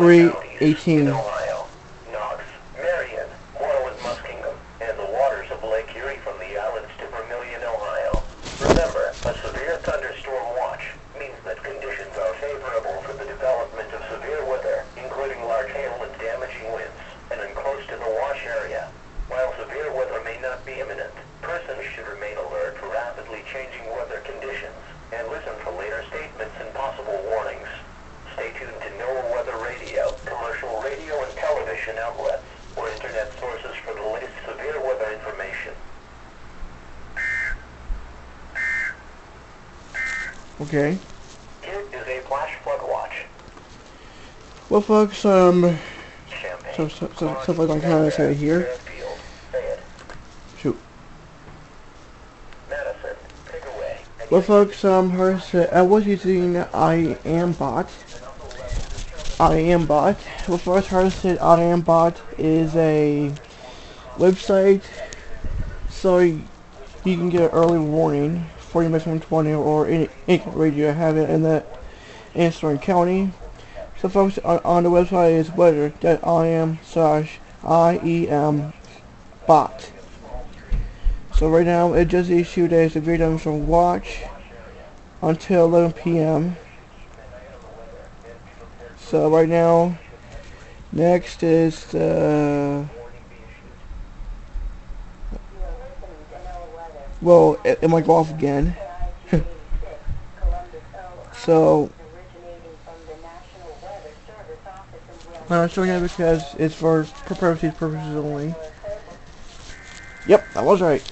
3:18. Ohio, Knox, Marion, Moreland, Muskingum, and the waters of Lake Erie from the islands to Vermilion, Ohio. Remember, a severe thunderstorm watch means that conditions are favorable for the development of severe weather, including large hail and damaging winds, and then close to the wash area. While severe weather may not be imminent, persons should remain alert for rapidly changing weather conditions and listen for later statements and possible warnings. Stay tuned to NOAA Weather Radio, commercial radio and television outlets, or internet sources for the latest severe weather information. Okay. Here is a flash flood watch. Well, folks, Champaign, stuff like I'm kind of say here. Fairfield, Fayette, Shoot. Madison, Pickaway, and Well, folks, I was using I am bot. Well, first, said I am bot is a website so you can get an early warning for your maximum 20 or any radio have it in the Storm County. So, folks, on the website is weather.im/IEM bot. So right now it just issued a severe thunderstorm watch until 11 p.m. So right now, next is well, it might go off again. So I'm showing it because it's for purposes only. Yep, that was right.